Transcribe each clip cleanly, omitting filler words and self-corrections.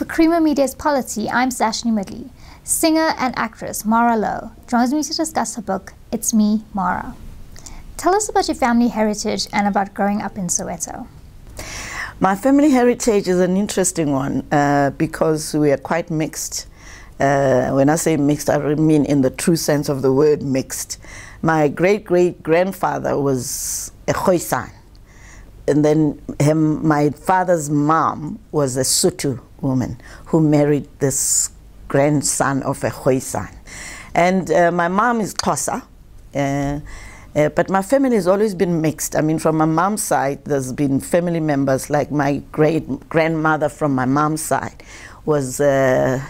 For Creamer Media's Polity, I'm Sashni Midley. Singer and actress Marah Louw joins me to discuss her book, It's Me, Marah. Tell us about your family heritage and about growing up in Soweto. My family heritage is an interesting one because we are quite mixed. When I say mixed, I mean in the true sense of the word mixed. My great-great-grandfather was a Khoisan. And then my father's mom was a Sotho woman who married this grandson of a Khoisan. And my mom is Xhosa, but my family has always been mixed. I mean, from my mom's side, there's been family members like my great-grandmother from my mom's side was, her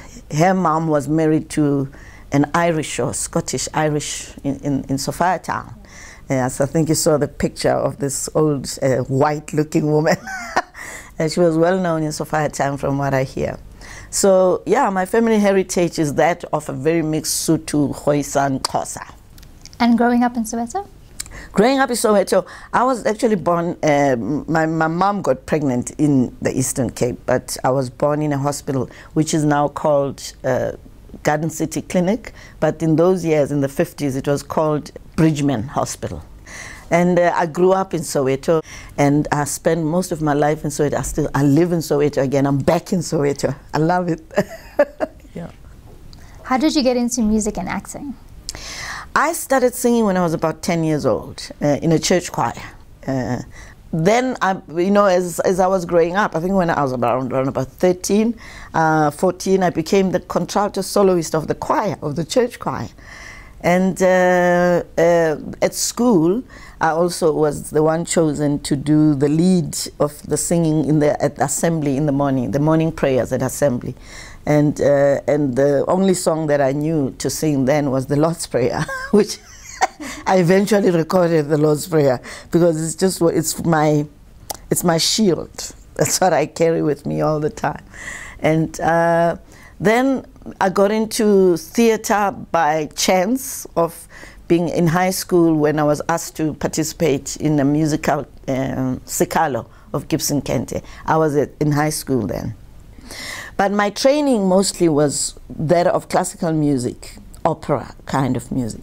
mom was married to an Irish or Scottish-Irish in Sophia Town. So I think you saw the picture of this old white-looking woman. And she was well known in Sophia Town from what I hear. So yeah, my family heritage is that of a very mixed Sotho, Khoisan, Xhosa. And growing up in Soweto? Growing up in Soweto, I was actually born, my mom got pregnant in the Eastern Cape, but I was born in a hospital which is now called Garden City Clinic, but in those years, in the 50s, it was called Bridgman Hospital. And I grew up in Soweto, and I spent most of my life in Soweto. I live in Soweto again. I'm back in Soweto. I love it. Yeah. How did you get into music and acting? I started singing when I was about 10 years old in a church choir. Then, as I was growing up, I think when I was around about 13, 14, I became the contralto soloist of the choir, of the church choir. And at school, I also was the one chosen to do the lead of the singing at the assembly in the morning prayers at assembly. And the only song that I knew to sing then was the Lord's Prayer, which I eventually recorded the Lord's Prayer because it's my shield. That's what I carry with me all the time. And then I got into theater by chance of being in high school when I was asked to participate in a musical Sikalo of Gibson Kente. I was in high school then. But my training mostly was that of classical music, opera kind of music.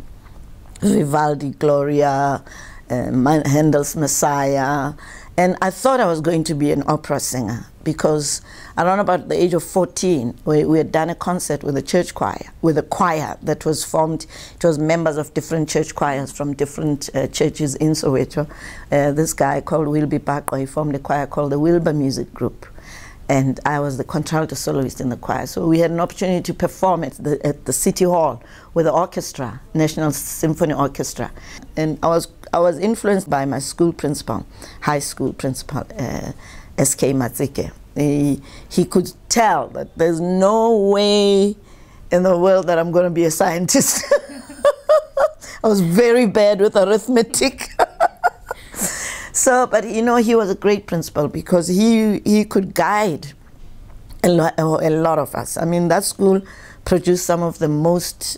Vivaldi, Gloria, Handel's Messiah. And I thought I was going to be an opera singer because around about the age of 14, we had done a concert with a church choir, with a choir that was formed. It was members of different church choirs from different churches in Soweto. This guy called Wilby Bako, he formed a choir called the Wilbur Music Group. And I was the contralto soloist in the choir. So we had an opportunity to perform at the City Hall with the orchestra, National Symphony Orchestra. And I was influenced by my school principal, high school principal, S.K. Matsike. He could tell that there's no way in the world that I'm going to be a scientist. I was very bad with arithmetic. So, but you know, he was a great principal because he could guide a lot of us. I mean, that school produced some of the most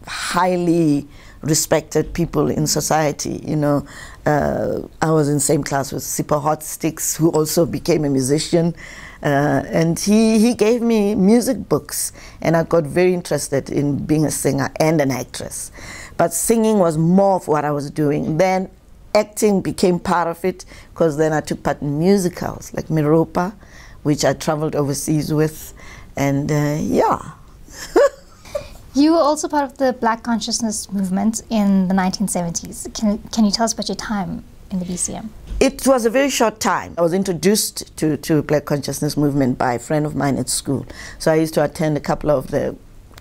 highly respected people in society. You know, I was in the same class with Sipho Hotsticks, who also became a musician. And he gave me music books, and I got very interested in being a singer and an actress. But singing was more of what I was doing. Then acting became part of it, because then I took part in musicals like Miropa, which I traveled overseas with, and yeah. You were also part of the Black consciousness movement in the 1970s. Can you tell us about your time in the BCM? It was a very short time. I was introduced to Black consciousness movement by a friend of mine at school. So I used to attend a couple of the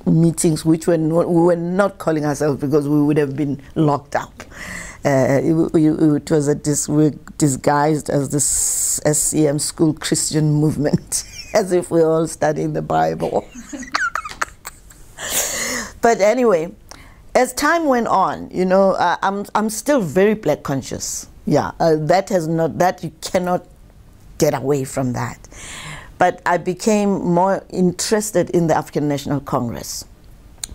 meetings, which we were not calling ourselves because we would have been locked up. It was we were disguised as this SCM school Christian movement, as if we were all studying the Bible. But anyway, as time went on, you know, I'm still very Black conscious. Yeah, that you cannot get away from that. But I became more interested in the African National Congress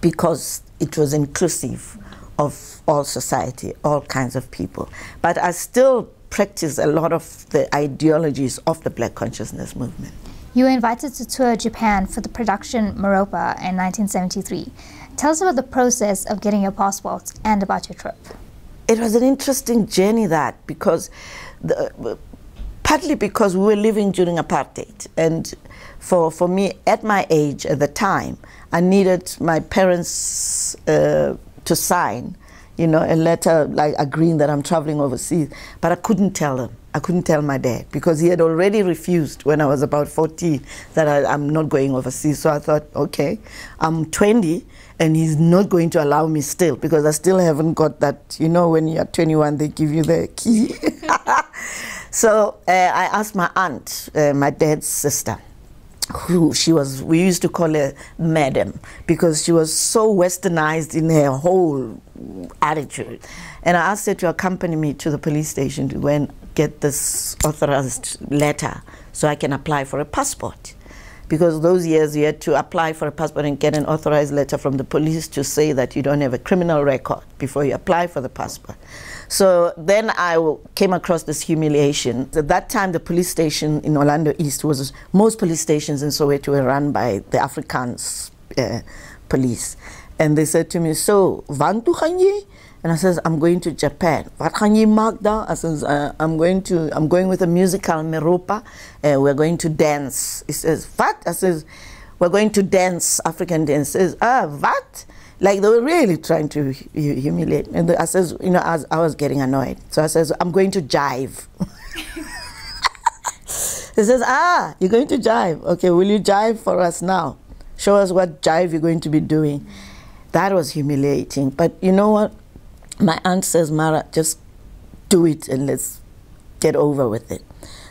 because it was inclusive of all society, all kinds of people. But I still practice a lot of the ideologies of the Black consciousness movement. You were invited to tour Japan for the production Marahs in 1973. Tell us about the process of getting your passport and about your trip. It was an interesting journey, that, because partly because we were living during apartheid, and for me at my age at the time, I needed my parents to sign, a letter like agreeing that I'm traveling overseas, but I couldn't tell them. I couldn't tell my dad because he had already refused when I was about 14 that I'm not going overseas. So I thought, okay, I'm 20 and he's not going to allow me still, because I still haven't got that, when you're 21, they give you the key. So I asked my aunt, my dad's sister, who we used to call her Madam, because she was so westernized in her whole attitude. And I asked her to accompany me to the police station to go and get this authorized letter so I can apply for a passport. Because those years you had to apply for a passport and get an authorized letter from the police to say that you don't have a criminal record before you apply for the passport. So then I came across this humiliation. At that time, the police station in Orlando East most police stations in Soweto were run by the Afrikaans police. And they said to me, so, "Waar toe gaan jy?" And I says, "I'm going to Japan." "Wat gaan jy maak daar?" I says, I'm going with a musical Meropa. We're going to dance. He says, "What?" I says, "We're going to dance, African dance." He says, "What?" Like they were really trying to humiliate. And I says, I was getting annoyed. So I says, "I'm going to jive." He says, "You're going to jive. Okay, will you jive for us now? Show us what jive you're going to be doing." That was humiliating. But you know what? My aunt says, "Marah, just do it and let's get over with it."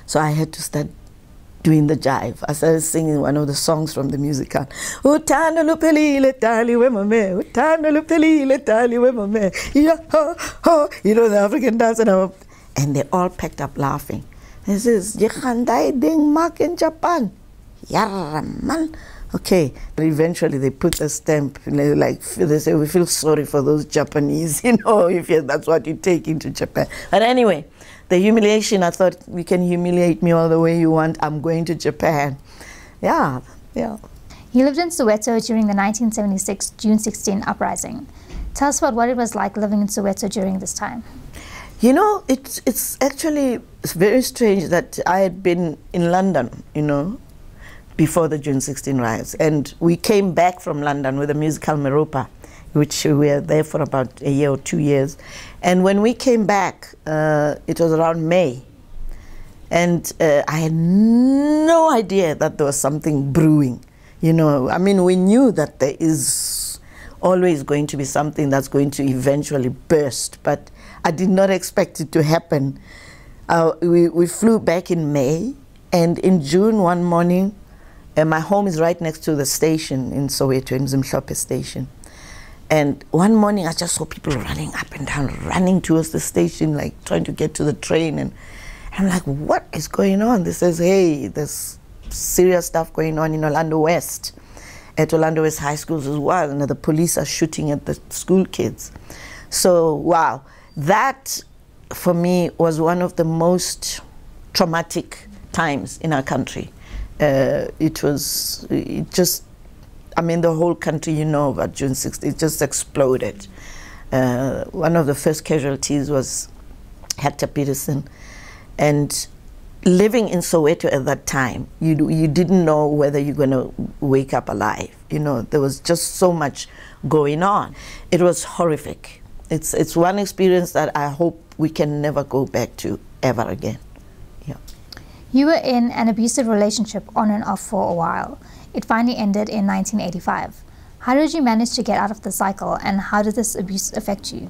So I had to start doing the jive. I started singing one of the songs from the musical. Utando lupelile tali we mame, utando lupelile tali we mame. Yeah, ho, ho. The African dance, and they all packed up laughing. He says, "Je gaan daai ding maak in Japan." Yeah, man. Okay, but eventually they put a stamp, like they say, "We feel sorry for those Japanese, if that's what you take into Japan." But anyway, the humiliation, I thought, you can humiliate me all the way you want. I'm going to Japan. Yeah. You lived in Soweto during the 1976 June 16 uprising. Tell us about what it was like living in Soweto during this time. It's actually very strange that I had been in London, before the June 16 riots. And we came back from London with a musical Meropa, which we were there for about a year or 2 years. And when we came back, it was around May. And I had no idea that there was something brewing. We knew that there is always going to be something that's going to eventually burst, but I did not expect it to happen. We flew back in May, and in June one morning, my home is right next to the station in Soweto, in Mzimhlope station. And one morning I just saw people running up and down, running towards the station, like trying to get to the train. And I'm like, what is going on? They says, "Hey, there's serious stuff going on in Orlando West, at Orlando West high schools as well. And the police are shooting at the school kids." So, wow, that for me was one of the most traumatic times in our country. The whole country, about June 6th, it just exploded. One of the first casualties was Hector Peterson. And living in Soweto at that time, you didn't know whether you're going to wake up alive. There was just so much going on. It was horrific. It's one experience that I hope we can never go back to ever again. You were in an abusive relationship on and off for a while. It finally ended in 1985. How did you manage to get out of the cycle, and how did this abuse affect you?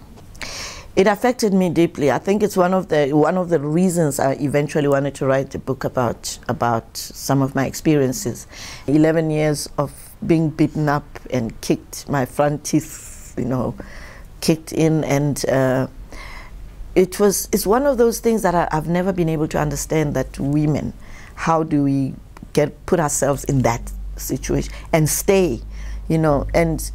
It affected me deeply. I think it's one of the reasons I eventually wanted to write a book about some of my experiences. 11 years of being beaten up and kicked, my front teeth, kicked in, and it's one of those things that I've never been able to understand, that women, how do we put ourselves in that situation and stay, and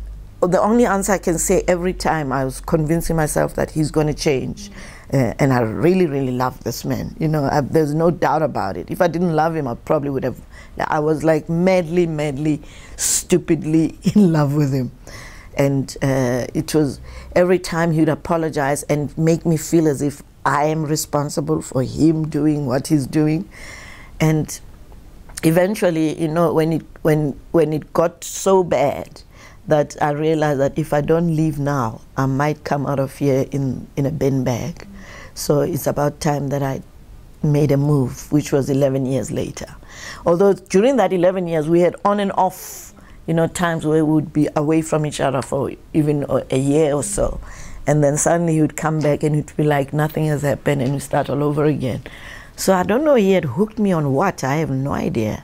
the only answer I can say, every time I was convincing myself that he's going to change. And I really, really love this man. You know, there's no doubt about it. If I didn't love him, I probably would have. I was like madly, stupidly in love with him. And it was every time he would apologize and make me feel as if I am responsible for him doing what he's doing. And eventually, you know, when it got so bad that I realized that if I don't leave now, I might come out of here in a bin bag. So it's about time that I made a move, which was 11 years later. Although during that 11 years, we had on and off, you know, times where we would be away from each other for even a year or so. And then suddenly he would come back and it would be like nothing has happened and we start all over again. So I don't know he had hooked me on what, I have no idea.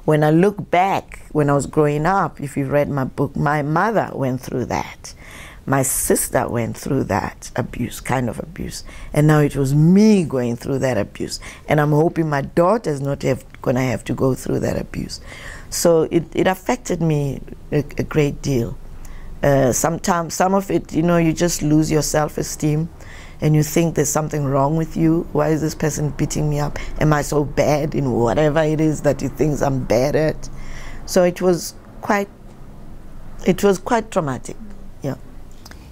When I look back, when I was growing up, if you read my book, my mother went through that. My sister went through that abuse, kind of abuse. And now it was me going through that abuse. And I'm hoping my daughter's not going to have to go through that abuse. So it affected me a great deal. Sometimes, some of it, you know, you just lose your self-esteem and you think there's something wrong with you. Why is this person beating me up? Am I so bad in whatever it is that he thinks I'm bad at? So it was quite traumatic. Yeah.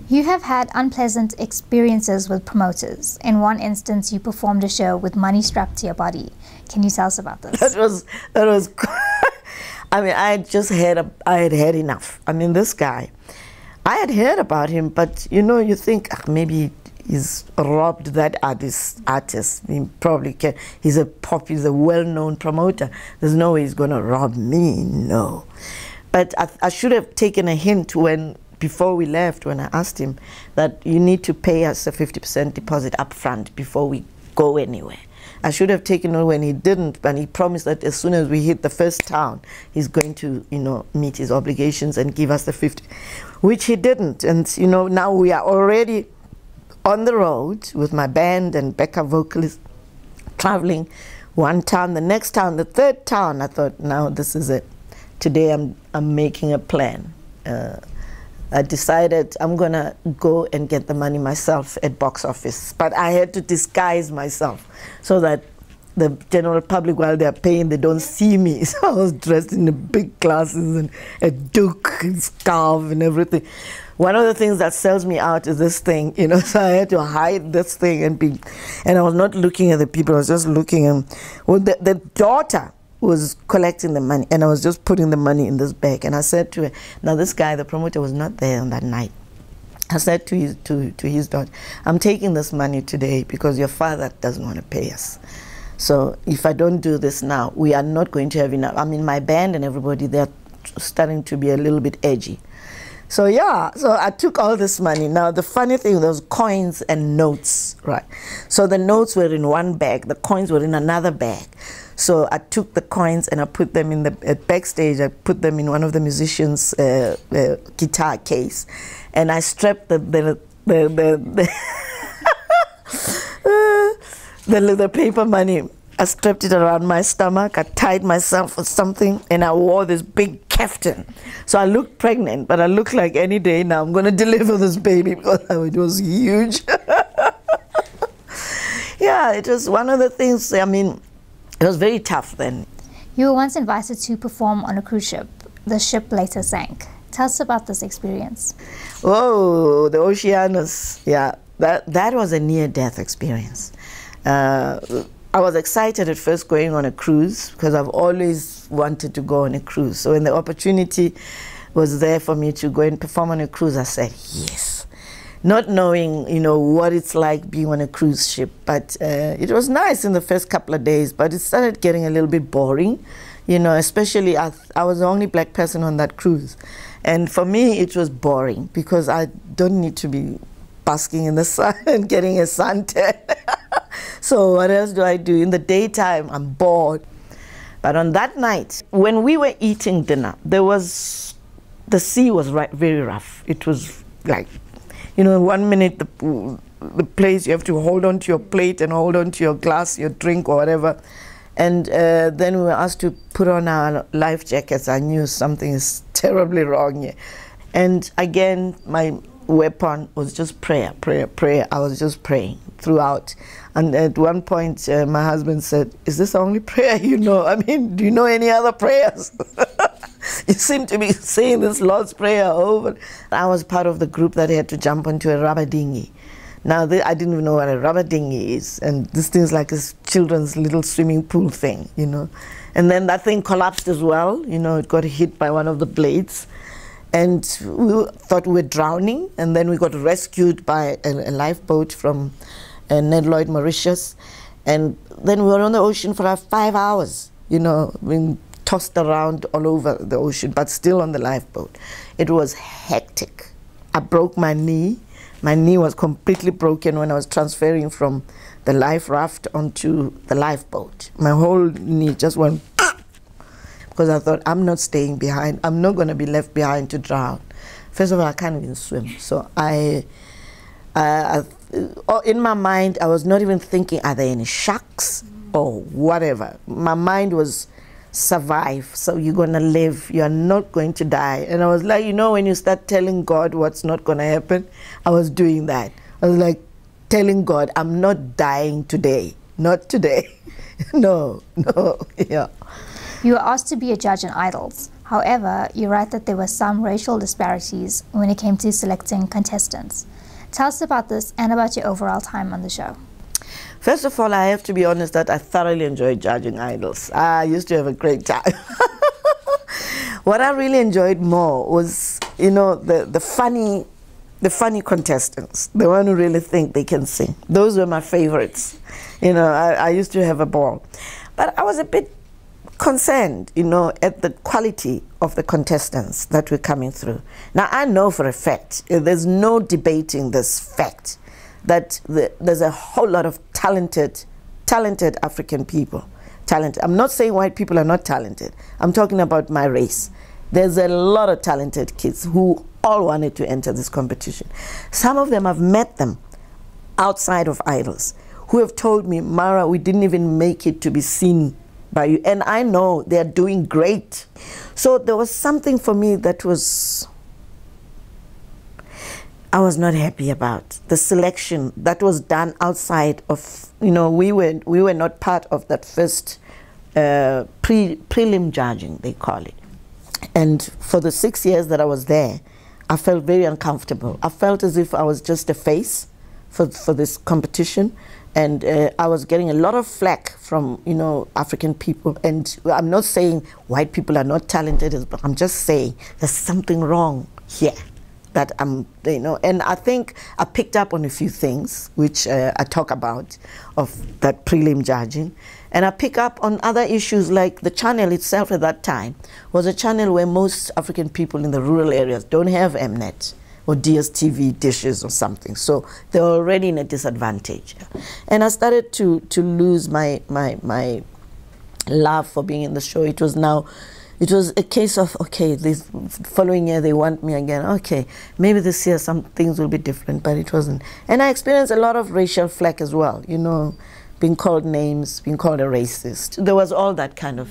You have had unpleasant experiences with promoters. In one instance, you performed a show with money strapped to your body. Can you tell us about this? That was I mean, I had had enough. I mean, this guy, I had heard about him, but you know, you think maybe he's robbed that artist. He probably can. He's a well-known promoter. There's no way he's gonna rob me, no. But I should have taken a hint before we left, when I asked him that you need to pay us a 50% deposit up front before we go anywhere. I should have taken it when he didn't, but he promised that as soon as we hit the first town, he's going to, you know, meet his obligations and give us the 50, which he didn't. And, you know, now we are already on the road with my band and backup vocalists, traveling one town, the next town, the third town. I thought, now this is it. Today I'm making a plan. I decided I'm gonna go and get the money myself at box office, but I had to disguise myself so that the general public, while they're paying, they don't see me. So I was dressed in the big glasses and a duke and scarf and everything. One of the things that sells me out is this thing, you know, so I had to hide this thing and I was not looking at the people, I was just looking, and well, the daughter was collecting the money, and I was just putting the money in this bag. And I said to her, now this guy, the promoter, was not there on that night. I said to his daughter, I'm taking this money today because your father doesn't want to pay us. So if I don't do this now, we are not going to have enough. I mean, my band and everybody, they're starting to be a little bit edgy. So yeah, so I took all this money. Now the funny thing, there was coins and notes, right? So the notes were in one bag, the coins were in another bag. So I took the coins and I put them in the backstage. I put them in one of the musicians' guitar case, and I strapped the paper money. I strapped it around my stomach. I tied myself with something, and I wore this big kaftan. So I looked pregnant, but I look like any day now I'm going to deliver this baby because it was huge. Yeah, it was one of the things. I mean, it was very tough then. You were once invited to perform on a cruise ship. The ship later sank. Tell us about this experience. Oh, the Oceanus. Yeah, that was a near-death experience. I was excited at first going on a cruise because I've always wanted to go on a cruise. So when the opportunity was there for me to go and perform on a cruise, I said yes. Not knowing, you know, what it's like being on a cruise ship, but it was nice in the first couple of days, but it started getting a little bit boring, you know, especially I was the only black person on that cruise. And for me, it was boring because I don't need to be basking in the sun and getting a suntan. So what else do I do? In the daytime, I'm bored. But on that night, when we were eating dinner, the sea was very rough. It was like, you know, 1 minute the place, you have to hold on to your plate and hold on to your glass, your drink or whatever. And then we were asked to put on our life jackets. I knew something is terribly wrong here. And again, my weapon was just prayer, prayer, prayer. I was just praying throughout. And at one point, my husband said, "Is this the only prayer you know? I mean, do you know any other prayers? You seem to be saying this Lord's Prayer over." I was part of the group that had to jump onto a rubber dinghy. Now, I didn't even know what a rubber dinghy is. And this thing's like a children's little swimming pool thing, you know. And then that thing collapsed as well. You know, it got hit by one of the blades. And we thought we were drowning. And then we got rescued by a lifeboat from Ned Lloyd, Mauritius. And then we were on the ocean for 5 hours, you know, being tossed around all over the ocean, but still on the lifeboat. It was hectic. I broke my knee. My knee was completely broken when I was transferring from the life raft onto the lifeboat. My whole knee just went because I thought, I'm not staying behind. I'm not going to be left behind to drown. First of all, I can't even swim. So in my mind, I was not even thinking, are there any sharks or whatever. My mind was, survive, so you're going to live, you're not going to die. And I was like, you know, when you start telling God what's not going to happen, I was doing that. I was like telling God, I'm not dying today, not today. No, yeah. You were asked to be a judge in Idols. However, you write that there were some racial disparities when it came to selecting contestants. Tell us about this and about your overall time on the show. First of all, I have to be honest that I thoroughly enjoyed judging Idols. I used to have a great time. What I really enjoyed more was, you know, the funny contestants, the one who really think they can sing. Those were my favorites. You know, I used to have a ball. But I was a bit concerned, you know, at the quality of the contestants that were coming through. Now, I know for a fact, there's no debating this fact, that there's a whole lot of talented African people. I'm not saying white people are not talented. I'm talking about my race. There's a lot of talented kids who all wanted to enter this competition. Some of them, I've met them outside of Idols, who have told me, Marah, we didn't even make it to be seen by you. And I know they're doing great. So there was something for me that I was not happy about. The selection that was done outside of, you know, we were not part of that first prelim judging, they call it. And for the 6 years that I was there, I felt very uncomfortable. I felt as if I was just a face for this competition. And I was getting a lot of flack from, you know, African people. And I'm not saying white people are not talented, but I'm just saying there's something wrong here. That you know, and I think I picked up on a few things which I talk about of that prelim judging, and I pick up on other issues like the channel itself at that time was a channel where most African people in the rural areas don't have Mnet or DSTV dishes or something, so they were already in a disadvantage, and I started to lose my love for being in the show. It was a case of, okay, this following year they want me again. Okay, maybe this year some things will be different, but it wasn't. And I experienced a lot of racial flack as well, you know, being called names, being called a racist. There was all that kind of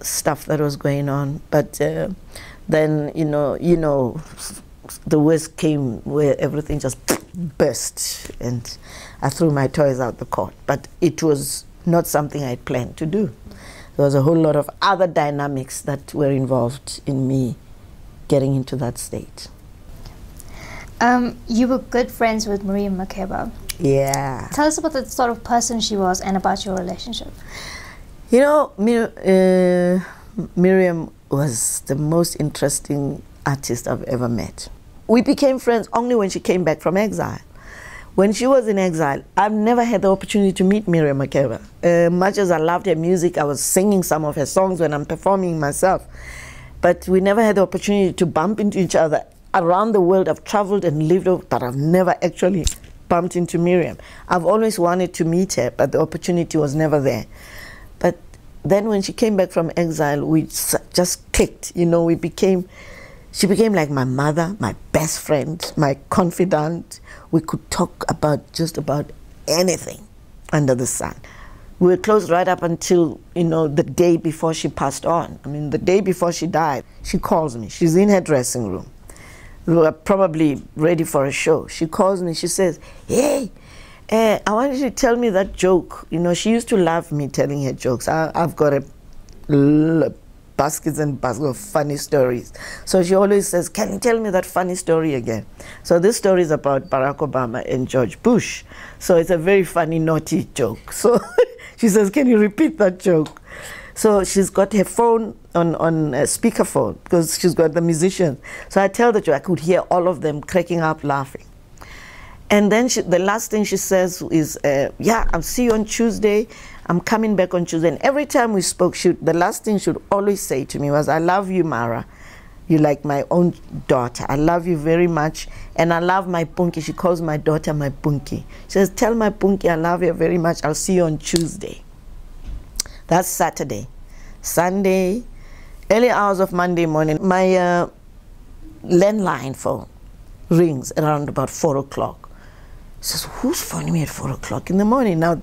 stuff that was going on. But then, you know, the worst came where everything just burst and I threw my toys out the court. But it was not something I had planned to do. There was a whole lot of other dynamics that were involved in me getting into that state. You were good friends with Miriam Makeba. Yeah. Tell us about the sort of person she was and about your relationship. You know, Miriam was the most interesting artist I've ever met. We became friends only when she came back from exile. When she was in exile, I've never had the opportunity to meet Miriam Makeba. Much as I loved her music, I was singing some of her songs when I'm performing myself. But we never had the opportunity to bump into each other. Around the world, I've traveled and lived, but I've never actually bumped into Miriam. I've always wanted to meet her, but the opportunity was never there. But then when she came back from exile, we just clicked. You know, she became like my mother, my best friend, my confidant. We could talk about just about anything under the sun. We were close right up until, you know, the day before she passed on. I mean, the day before she died, she calls me. She's in her dressing room. We were probably ready for a show. She calls me, she says, hey, I want you to tell me that joke. You know, she used to love me telling her jokes. I've got baskets and baskets of funny stories. So she always says, can you tell me that funny story again? So this story is about Barack Obama and George Bush. So it's a very funny, naughty joke. So she says, can you repeat that joke? So she's got her phone on speakerphone because she's got the musicians. So I tell the joke, I could hear all of them cracking up laughing. And then the last thing she says is, yeah, I'll see you on Tuesday. I'm coming back on Tuesday. And every time we spoke, the last thing she would always say to me was, I love you, Marah. You're like my own daughter. I love you very much. And I love my punky. She calls my daughter my punky. She says, tell my punky I love you very much. I'll see you on Tuesday. That's Saturday. Sunday, early hours of Monday morning, my landline phone rings around about 4 o'clock. Says, who's phoning me at 4 o'clock in the morning? Now,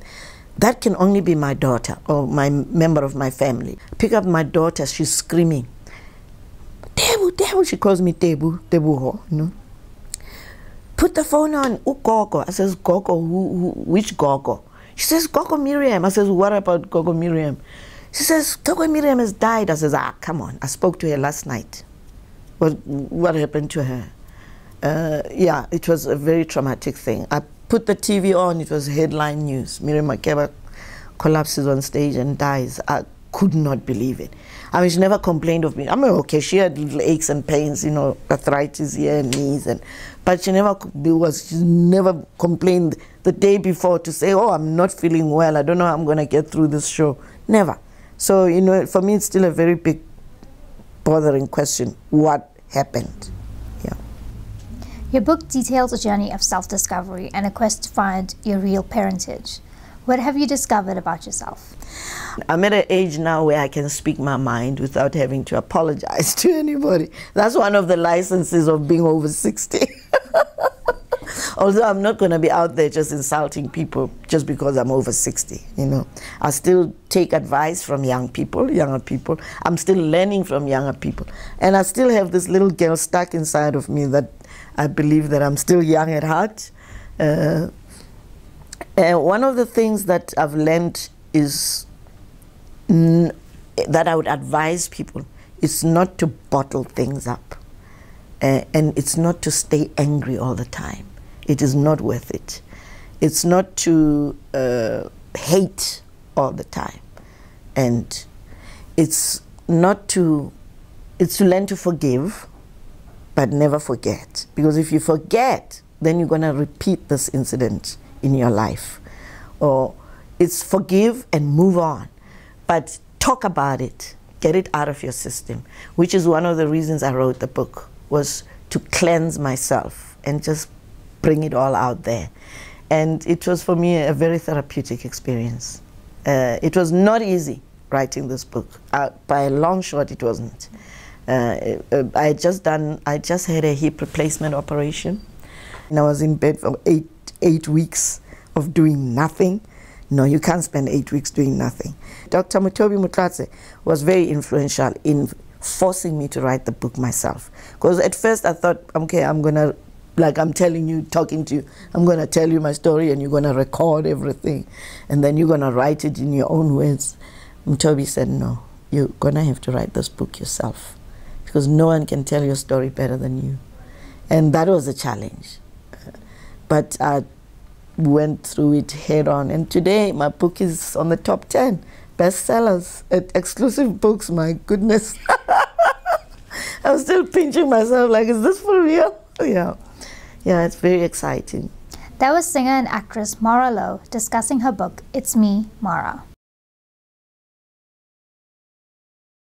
that can only be my daughter or my member of my family. Pick up my daughter, she's screaming. Tebu, Tebu, she calls me Tebu, Tebu, you know. Put the phone on, Gogo. I says, Gogo, which Gogo? She says, Gogo Miriam. I says, what about Gogo Miriam? She says, Gogo Miriam has died. I says, ah, come on, I spoke to her last night. What happened to her? Yeah, it was a very traumatic thing. I put the TV on, it was headline news. Miriam Makeba collapses on stage and dies. I could not believe it. I mean, she never complained of me. I mean, okay, she had little aches and pains, you know, arthritis here and knees, but she never complained the day before to say, oh, I'm not feeling well, I don't know how I'm going to get through this show. Never. So, you know, for me, it's still a very big, bothering question. What happened? Yeah. Your book details a journey of self-discovery and a quest to find your real parentage. What have you discovered about yourself? I'm at an age now where I can speak my mind without having to apologize to anybody. That's one of the licenses of being over 60. Although I'm not going to be out there just insulting people just because I'm over 60, you know. I still take advice from younger people. I'm still learning from younger people. And I still have this little girl stuck inside of me that I believe that I'm still young at heart. One of the things that I've learned is that I would advise people is not to bottle things up. And it's not to stay angry all the time. It is not worth it. It's not to hate all the time. And it's to learn to forgive, but never forget. Because if you forget, then you're going to repeat this incident in your life. Or it's forgive and move on. But talk about it. Get it out of your system, which is one of the reasons I wrote the book, was to cleanse myself and just bring it all out there. And it was for me a very therapeutic experience. It was not easy writing this book. By a long shot, it wasn't. I just had a hip replacement operation, and I was in bed for eight weeks of doing nothing. No, you can't spend 8 weeks doing nothing. Dr. Mutobi Mutlatse was very influential in forcing me to write the book myself. Because at first I thought, okay, I'm gonna, like I'm telling you, talking to you, I'm gonna tell you my story and you're gonna record everything. And then you're gonna write it in your own words. Mutobi said, no, you're gonna have to write this book yourself. Because no one can tell your story better than you. And that was a challenge. But I went through it head on. And today my book is on the top 10 bestsellers at Exclusive Books. My goodness. I'm still pinching myself like, is this for real? Yeah, it's very exciting. That was singer and actress Marah Louw discussing her book, It's Me, Marah.